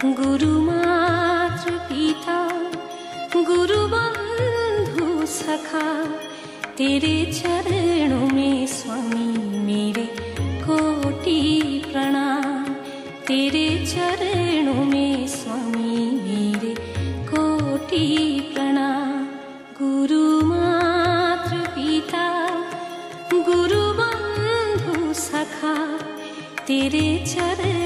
गुरु मातृ पिता गुरु बंधु सखा, तेरे चरणों में स्वामी मेरे कोटि प्रणाम। तेरे चरणों में स्वामी मेरे कोटि प्रणाम। गुरु मातृ पिता गुरु बंधु सखा, तेरे चरण